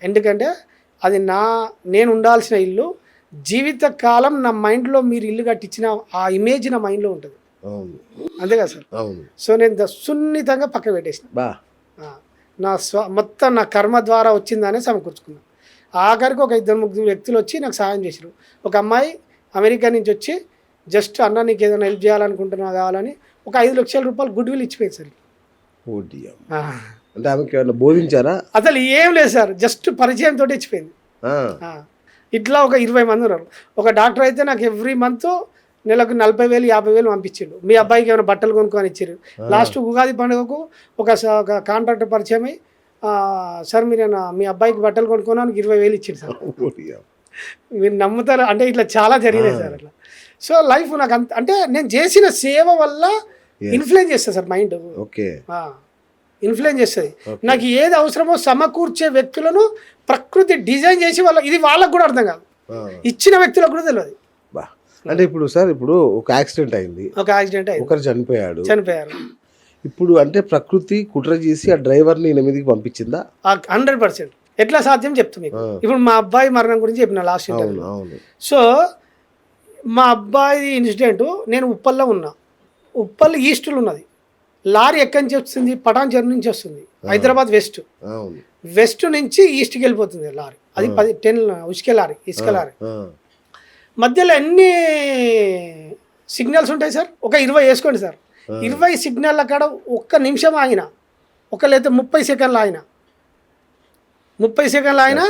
ఎందుకంటే అది నేను ఉండాల్సిన ఇల్లు. జీవితకాలం నా మైండ్లో మీరు ఇల్లు కట్టించిన ఆ ఇమేజ్ నా మైండ్లో ఉంటుంది. అంతే కదా సార్. సో నేను సున్నితంగా పక్క పెట్టేసిన. నా మొత్తం నా కర్మ ద్వారా వచ్చిందనే సమకూర్చుకున్నాను. ఆఖరికి ఒక 2-3 వ్యక్తులు వచ్చి నాకు సహాయం చేశారు. ఒక అమ్మాయి అమెరికా నుంచి వచ్చి జస్ట్ అన్న నీకు ఏదైనా హెల్ప్ చేయాలనుకుంటున్నా కావాలని ఒక 5 లక్షల రూపాయలు గుడ్ విల్ ఇచ్చిపోయింది సార్. అంటే ఆమెకి ఏమైనా బోధించారా? అసలు ఏం లేదు సార్, జస్ట్ పరిచయంతో ఇచ్చిపోయింది. ఇట్లా ఒక 20 మంది ఉన్నారు. ఒక డాక్టర్ అయితే నాకు ఎవ్రీ మంత్ నెలకు 40,000 50,000 పంపించారు. మీ అబ్బాయికి ఏమైనా బట్టలు కొనుక్కొని ఇచ్చారు. లాస్ట్ ఉగాది పండుగకు ఒక కాంట్రాక్టర్ పరిచయం అయ్యి సార్ మీరు మీ అబ్బాయికి బట్టలు కొనుక్కోవడానికి 20,000 ఇచ్చింది సార్. మీరు నమ్ముతారు అంటే ఇట్లా చాలా జరిగినాయి సార్ అట్లా. సో లైఫ్ నాకు అంటే నేను చేసిన సేవ వల్ల ఇన్ఫ్లుయెన్స్ చేస్తుంది సార్ మైండ్. ఇన్ఫ్లుయెన్స్ చేస్తుంది. నాకు ఏది అవసరమో సమకూర్చే వ్యక్తులను ప్రకృతి డిజైన్ చేసి ఇది వాళ్ళకు కూడా అర్థం కాదు, ఇచ్చిన వ్యక్తులకు కూడా తెలియదు. అంటే ఇప్పుడు సార్ ఒక యాక్సిడెంట్ అయింది, ఒకరు చనిపోయారు. ఇప్పుడు అంటే ప్రకృతి కుట్ర చేసి ఆ డ్రైవర్ని ఈయన మీదకి పంపించిందా? 100%. ఎట్లా సాధ్యం చెప్తా మీకు. ఇప్పుడు మా అబ్బాయి మరణం గురించి చెప్పిన లాస్ట్ ఇంటర్వ్యూలో. సో మా అబ్బాయి ఇన్సిడెంట్, నేను ఉప్పల్లో ఉన్నా. ఉప్పల్ ఈస్ట్లో ఉన్నది. లారీ ఎక్కడి నుంచి వస్తుంది? పటాన్చెరు నుంచి వస్తుంది. హైదరాబాద్ వెస్ట్ నుంచి ఈస్ట్కి వెళ్ళిపోతుంది లారీ. అది 10 ఇసుక లారీ. మధ్యలో ఎన్ని సిగ్నల్స్ ఉంటాయి సార్? ఒక 20 వేసుకోండి సార్. 20 సిగ్నల్ అక్కడ 1 నిమిషం ఆగిన, లేదా 30 సెకండ్లు ఆగిన, 30 సెకండ్లు ఆగిన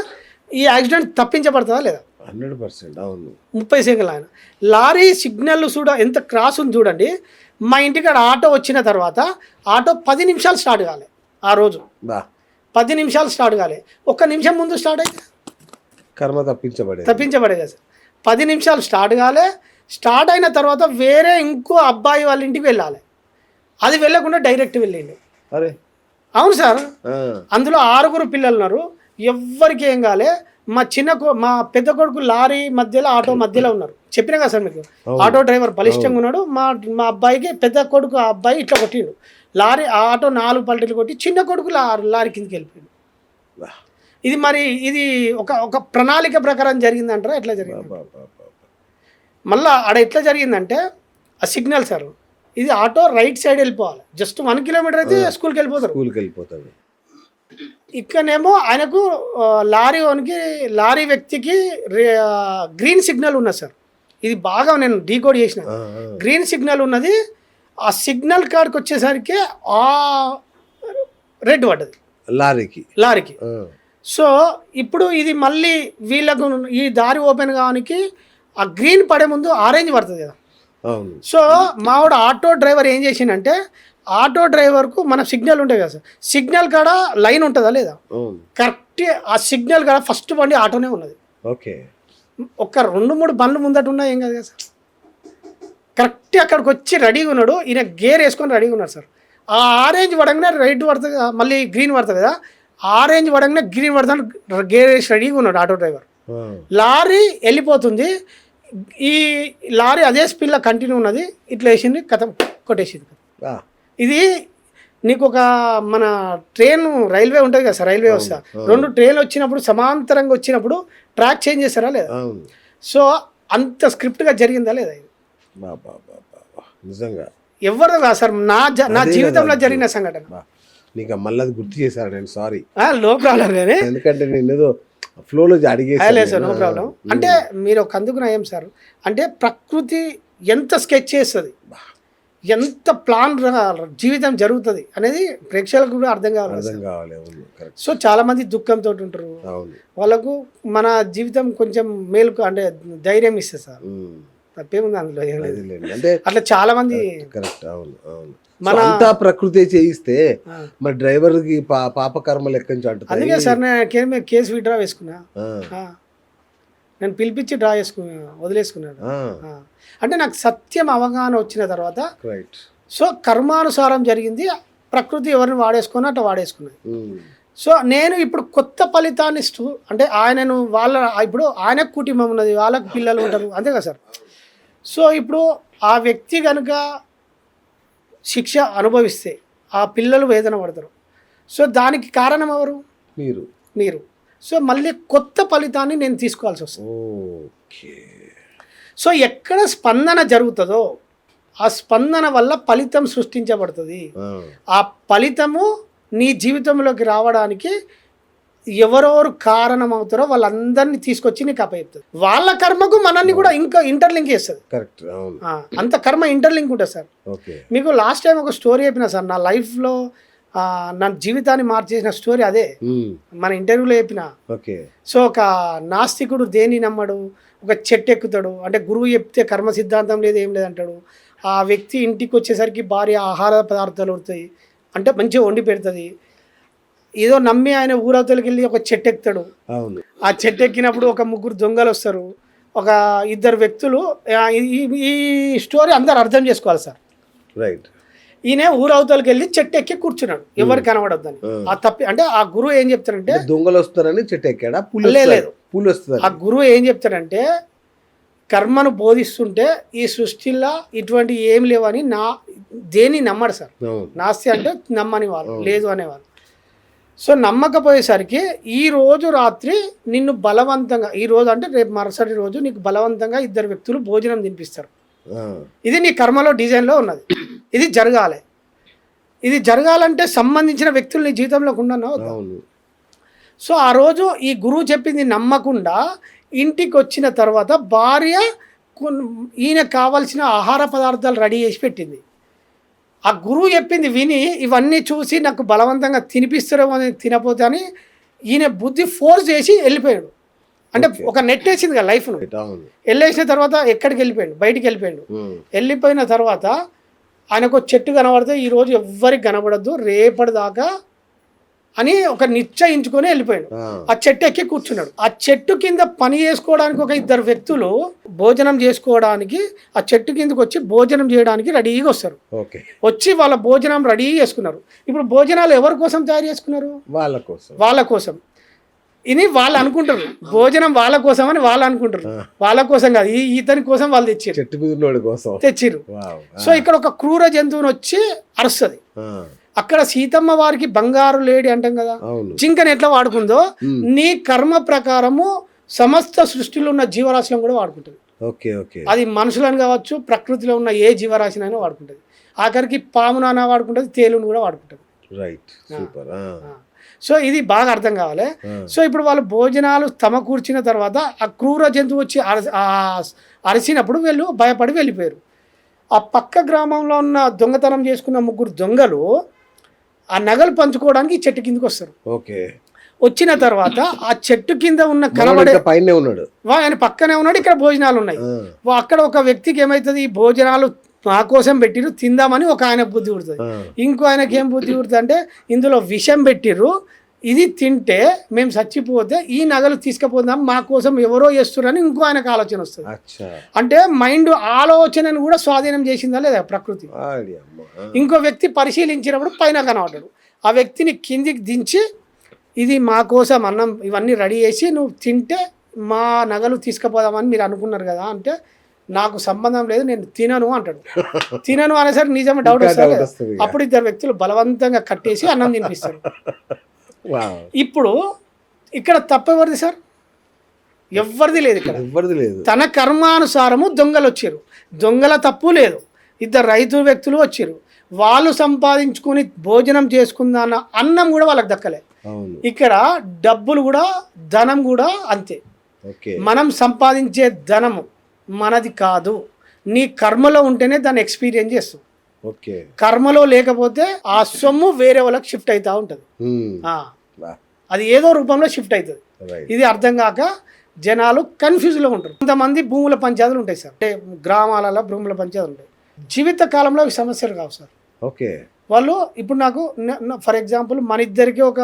ఈ యాక్సిడెంట్ తప్పించబడుతుందా లేదా? 100%. అవును. 30 సెకండ్లు ఆయన లారీ సిగ్నల్ ఎంత క్రాస్ ఉంది చూడండి. మా ఇంటికాడ ఆటో వచ్చిన తర్వాత ఆటో 10 నిమిషాలు స్టార్ట్ కాలే. ఆ రోజు 10 నిమిషాలు స్టార్ట్ కాలే. 1 నిమిషం ముందు స్టార్ట్ అయితే కర్మ తప్పించబడే కదా సార్. 10 నిమిషాలు స్టార్ట్ కాలే. స్టార్ట్ అయిన తర్వాత వేరే ఇంకో అబ్బాయి వాళ్ళ ఇంటికి వెళ్ళాలి. అది వెళ్ళకుండా డైరెక్ట్ వెళ్ళిండు. అవును సార్. అందులో 6 పిల్లలు ఉన్నారు. ఎవ్వరికి ఏం కాలే. మా పెద్ద కొడుకు లారీ మధ్యలో ఆటో మధ్యలో ఉన్నారు. చెప్పినా కదా సార్ మీకు, ఆటో డ్రైవర్ బలిష్టంగా ఉన్నాడు. మా అబ్బాయికి పెద్ద కొడుకు అబ్బాయి ఇట్లా కొట్టిండు. లారీ ఆటో 4 పల్టీలు కొట్టి చిన్న కొడుకు లారీ కిందకి వెళ్ళిపోయాడు. ఇది ఒక ప్రణాళిక ప్రకారం జరిగిందంటారా? ఎట్లా జరిగింది? మళ్ళీ ఆడ ఎట్లా జరిగిందంటే ఆ సిగ్నల్ సార్, ఇది ఆటో రైట్ సైడ్ వెళ్ళిపోవాలి. జస్ట్ 1 కిలోమీటర్ అయితే స్కూల్కి వెళ్ళిపోతారు. ఇక్కడనేమో ఆయనకు లారీ వ్యక్తికి గ్రీన్ సిగ్నల్ ఉన్నది సార్. ఇది బాగా నేను డీకోడ్ చేసిన. గ్రీన్ సిగ్నల్ ఉన్నది. ఆ సిగ్నల్ కాడికి వచ్చేసరికి ఆ రెడ్ పడ్డది లారీకి. సో ఇప్పుడు ఇది మళ్ళీ వీళ్ళకు ఈ దారి ఓపెన్ కావడానికి ఆ గ్రీన్ పడే ముందు ఆరెంజ్ పడుతుంది కదా. సో మావాడు ఆటో డ్రైవర్ ఏం చేసిండంటే, ఆటో డ్రైవర్కు మన సిగ్నల్ ఉంటాయి కదా సార్, సిగ్నల్ కాడ లైన్ ఉంటుందా లేదా, కరెక్ట్ ఆ సిగ్నల్ కాడ ఫస్ట్ బండి ఆటోనే ఉన్నది. ఒక 2-3 బండ్లు ముందట ఉన్నాయి, ఏం కాదు కదా సార్. కరెక్ట్ అక్కడికి వచ్చి రెడీగా ఉన్నాడు. ఈయన గేర్ వేసుకొని రెడీగా ఉన్నాడు సార్. ఆ ఆరెంజ్ పడంగానే రైట్ పడుతుంది, మళ్ళీ గ్రీన్ పడుతుంది కదా. ఆరెంజ్ పడంగానే గ్రీన్ పడుతుంది, గేర్ వేసి రెడీగా ఉన్నాడు ఆటో డ్రైవర్. లారీ వెళ్ళిపోతుంది. ఈ లారీ అదే స్పీడ్లో కంటిన్యూ ఉన్నది. ఇట్లా వేసింది, కథం కొట్టేసింది. ఇది నీకు ఒక మన రైల్వే ఉంటుంది కదా సార్, రైల్వే వ్యవస్థ. 2 ట్రైన్లు వచ్చినప్పుడు సమాంతరంగా వచ్చినప్పుడు ట్రాక్ చేంజ్ చేస్తారా లేదా? సో అంత స్క్రిప్ట్గా జరిగిందా లేదా? ఇది నిజంగా ఎవరు కాదు సార్, నా జీవితంలో జరిగిన సంఘటన. నీకు మళ్ళీ గుర్తు చేశారు, నేను సారీ. No problem. కానీ ఎందుకంటే నేను ఏదో ఫ్లోలో లేదు సార్, నో ప్రాబ్లం. అంటే మీరు ఒక అందుకు నయం సార్. అంటే ప్రకృతి ఎంత స్కెచ్ చేస్తుంది, ఎంత ప్లాన్ జీవితం జరుగుతుంది అనేది ప్రేక్షకులకు కూడా అర్థం కావాలి. సో చాలా మంది దుఃఖంతో ఉంటారు. వాళ్ళకు మన జీవితం కొంచెం మేలుకు అంటే ధైర్యం ఇస్తుంది సార్. తప్పేముంది అందులో, అంటే అట్లా చాలా మంది మన ప్రకృతి చేయిస్తే మరి డ్రైవర్ కి పాపకర్మ లెక్క నుంచి అంటుంది. అందుకే సార్ నేను కేసు విత్డ్రా వేసుకున్నా. నేను పిలిపించి వదిలేసుకున్నాను. అంటే నాకు సత్యం అవగాహన వచ్చిన తర్వాత, సో కర్మానుసారం జరిగింది. ప్రకృతి ఎవరిని వాడేసుకున్నా అట్లా వాడేసుకున్నది. సో నేను ఇప్పుడు కొత్త ఫలితాన్ని అంటే ఆయనను ఇప్పుడు ఆయనకు కుటుంబం ఉన్నది, వాళ్ళకు పిల్లలు ఉంటారు, అంతే కదా సార్. సో ఇప్పుడు ఆ వ్యక్తి కనుక శిక్ష అనుభవిస్తే ఆ పిల్లలు వేదన పడతారు. సో దానికి కారణం ఎవరు? మీరు. సో మళ్ళీ కొత్త ఫలితాన్ని నేను తీసుకోవాల్సి వస్తుంది. ఓకే. సో ఎక్కడ స్పందన జరుగుతుందో ఆ స్పందన వల్ల ఫలితం సృష్టించబడుతుంది. ఆ ఫలితము నీ జీవితంలోకి రావడానికి ఎవరెవరు కారణం అవుతారో వాళ్ళందరినీ తీసుకొచ్చి నీకు అప్పచెప్తుంది. వాళ్ళ కర్మకు మనల్ని కూడా ఇంకా ఇంటర్లింక్ చేస్తుంది. కరెక్ట్. అంత కర్మ ఇంటర్లింక్ ఉంటుంది సార్. మీకు లాస్ట్ టైం ఒక స్టోరీ చెప్పిన సార్, నా లైఫ్లో నా జీవితాన్ని మార్చేసిన స్టోరీ అదే, మన ఇంటర్వ్యూలో చెప్పిన. సో ఒక నాస్తికుడు దేన్ని నమ్మడు, ఒక చెట్టు ఎక్కుతాడు, అంటే గురువు చెప్తే కర్మ సిద్ధాంతం లేదు ఏం లేదంటాడు. ఆ వ్యక్తి ఇంటికి వచ్చేసరికి భార్య ఆహార పదార్థాలు వస్తాయి, అంటే మంచిగా వండి పెడుతుంది. ఏదో నమ్మి ఆయన ఊరవతలకి వెళ్ళి ఒక చెట్టు ఎక్కుతాడు. ఆ చెట్టు ఎక్కినప్పుడు ఒక ముగ్గురు దొంగలు వస్తారు, ఒక ఇద్దరు వ్యక్తులు. ఈ స్టోరీ అందరు అర్థం చేసుకోవాలి సార్. రైట్. ఈయన ఊరవతలకి వెళ్ళి చెట్టు ఎక్కి కూర్చున్నాడు, ఎవరు కనబడొద్దని. ఆ తప్పి అంటే ఆ గురువు ఏం చెప్తాడంటే దొంగలు వస్తారని చెట్టు ఎక్కాడా? లేదు, పూలు వస్తుంది. ఆ గురువు ఏం చెప్తాడంటే కర్మను బోధిస్తుంటే ఈ సృష్టిలో ఇటువంటి ఏం లేవని దేన్ని నమ్మడు సార్. నాస్తి అంటే నమ్మని వాళ్ళు, లేదు అనేవాళ్ళు. సో నమ్మకపోయేసరికి ఈ రోజు రాత్రి నిన్ను బలవంతంగా, ఈ రోజు అంటే రేపు మరుసటి రోజు నీకు బలవంతంగా ఇద్దరు వ్యక్తులు భోజనం తినిపిస్తారు. ఇది నీ కర్మలో డిజైన్లో ఉన్నది. ఇది జరగాలి. ఇది జరగాలంటే సంబంధించిన వ్యక్తులు నీ జీవితంలోకి ఉండను. సో ఆ రోజు ఈ గురువు చెప్పింది నమ్మకుండా ఇంటికి వచ్చిన తర్వాత భార్య ఈయన కావాల్సిన ఆహార పదార్థాలు రెడీ చేసి పెట్టింది. ఆ గురువు చెప్పింది విని ఇవన్నీ చూసి నాకు బలవంతంగా తినిపిస్తారేమో అని తినపోతే అని ఈయన బుద్ధి ఫోర్స్ చేసి వెళ్ళిపోయాడు. అంటే ఒక నెట్ వేసింది కదా లైఫ్ను. వెళ్ళేసిన తర్వాత ఎక్కడికి వెళ్ళిపోయాడు? బయటికి వెళ్ళిపోయాడు. వెళ్ళిపోయిన తర్వాత ఆయనకు చెట్టు కనబడితే ఈరోజు ఎవ్వరికి కనబడద్దు రేపటిదాకా అని ఒక నిశ్చయించుకొని వెళ్ళిపోయాడు. ఆ చెట్టు ఎక్కి కూర్చున్నాడు. ఆ చెట్టు కింద పని చేసుకోవడానికి ఒక ఇద్దరు వ్యక్తులు భోజనం చేసుకోవడానికి ఆ చెట్టు కిందకి వచ్చి భోజనం చేయడానికి రెడీగా వస్తారు. వచ్చి వాళ్ళ భోజనం రెడీ చేసుకున్నారు. ఇప్పుడు భోజనాలు ఎవరి కోసం తయారు చేసుకున్నారు? వాళ్ళ కోసం. ఇది వాళ్ళు అనుకుంటారు భోజనం వాళ్ళ కోసం అని వాళ్ళు అనుకుంటారు. వాళ్ళ కోసం కాదు, ఇతని కోసం వాళ్ళు తెచ్చిర్రు. సో ఇక్కడ ఒక క్రూర జంతువుని వచ్చి అరుస్తుంది. అక్కడ సీతమ్మ వారికి బంగారు లేడి అంటాం కదా, జింకని ఎట్లా వాడుకుందో నీ కర్మ ప్రకారము సమస్త సృష్టిలో ఉన్న జీవరాశులను కూడా వాడుకుంటుంది. అది మనుషులను కావచ్చు, ప్రకృతిలో ఉన్న ఏ జీవరాశినైనా వాడుకుంటుంది. ఆఖరికి పామునైనా వాడుకుంటుంది, తేలును కూడా వాడుకుంటుంది. సో ఇది బాగా అర్థం కావాలి. సో ఇప్పుడు వాళ్ళు భోజనాలు కూర్చిన తర్వాత ఆ క్రూర జంతువు వచ్చి అరిసినప్పుడు వీళ్ళు భయపడి వెళ్ళిపోయారు. ఆ పక్క గ్రామంలో ఉన్న దొంగతనం చేసుకున్న ముగ్గురు దొంగలు ఆ నగలు పంచుకోవడానికి చెట్టు కిందకి వస్తారు. వచ్చిన తర్వాత ఆ చెట్టు కింద ఉన్న కనబడే ఆయన పక్కనే ఉన్నాడు, ఇక్కడ భోజనాలు ఉన్నాయి. అక్కడ ఒక వ్యక్తికి ఏమవుతుంది, ఈ భోజనాలు మా కోసం పెట్టిర్రు తిందామని ఒక ఆయన బుద్ధి పుడుతుంది. ఇంకో ఆయనకి ఏం బుద్ధి పుడుతుంది అంటే ఇందులో విషం పెట్టిర్రు, ఇది తింటే మేము చచ్చిపోతే ఈ నగలు తీసుకుపోదాం, మా కోసం ఎవరో చేస్తున్నారని ఇంకో ఆయనకు ఆలోచన వస్తుంది. అంటే మైండ్ ఆలోచనను కూడా స్వాధీనం చేసిందా లేదా ప్రకృతి. ఇంకో వ్యక్తి పరిశీలించినప్పుడు పైన కనబడ్డాడు. ఆ వ్యక్తిని కిందికి దించి ఇది మా కోసం అన్నం ఇవన్నీ రెడీ చేసి నువ్వు తింటే మా నగలు తీసుకుపోదామని మీరు అనుకున్నారు కదా అంటే నాకు సంబంధం లేదు, నేను తినను అంటాడు. తినను అనేసరికి నిజమే డౌట్ వస్తుంది. అప్పుడు ఇద్దరు వ్యక్తులు బలవంతంగా కట్టేసి అన్నం తినిపిస్తారు. ఇప్పుడు ఇక్కడ తప్పెవరిది సార్? ఎవరిది లేదు. ఇక్కడ తన కర్మానుసారము దొంగలు వచ్చారు, దొంగల తప్పు లేదు. ఇద్దరు రైతు వ్యక్తులు వచ్చారు, వాళ్ళు సంపాదించుకుని భోజనం చేసుకుందాన్న అన్నం కూడా వాళ్ళకి దక్కలే. ఇక్కడ డబ్బులు కూడా ధనం కూడా అంతే. మనం సంపాదించే ధనము మనది కాదు, నీ కర్మలో ఉంటేనే దాన్ని ఎక్స్పీరియన్స్ చేస్తావు. కర్మలో లేకపోతే ఆ సొమ్ము వేరే వాళ్ళకి షిఫ్ట్ అవుతూ ఉంటుంది. అది ఏదో రూపంలో షిఫ్ట్ అవుతుంది. ఇది అర్థం కాక జనాలు కన్ఫ్యూజ్లో ఉంటారు. కొంతమంది భూముల పంచాయతీలు ఉంటాయి సార్, అంటే గ్రామాలలో భూముల పంచాయతీలు ఉంటాయి. జీవిత కాలంలో అవి సమస్యలు కావు సార్. వాళ్ళు ఇప్పుడు నాకు ఫర్ ఎగ్జాంపుల్ మన ఇద్దరికి ఒక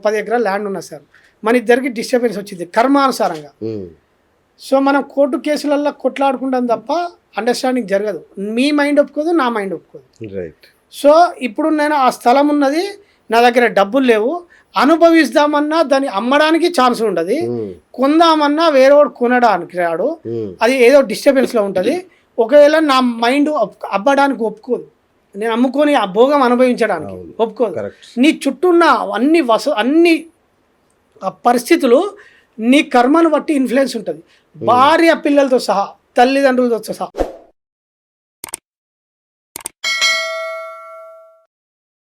10 ఎకరాల ల్యాండ్ ఉన్నది సార్, మన ఇద్దరికి డిస్టర్బెన్స్ వచ్చింది కర్మానుసారంగా. సో మనం కోర్టు కేసులలో కొట్లాడుకుంటాం తప్ప అండర్స్టాండింగ్ జరగదు. మీ మైండ్ ఒప్పుకోదు, నా మైండ్ ఒప్పుకోదు. సో ఇప్పుడు నేను ఆ స్థలం ఉన్నది, నా దగ్గర డబ్బులు లేవు, అనుభవిస్తామన్నా దాన్ని అమ్మడానికి ఛాన్స్ ఉండదు, కొందామన్నా వేరేవాడు కొనడానికి రాడు, అది ఏదో డిస్టర్బెన్స్లో ఉంటుంది. ఒకవేళ నా మైండ్ అమ్మడానికి ఒప్పుకోదు, నేను అమ్ముకొని ఆ భోగం అనుభవించడానికి ఒప్పుకోదు. నీ చుట్టూ ఉన్న అన్ని ఆ పరిస్థితులు నీ కర్మను బట్టి ఇన్ఫ్లుయెన్స్ ఉంటుంది, భార్య పిల్లలతో సహా, తల్లిదండ్రులతో సహా.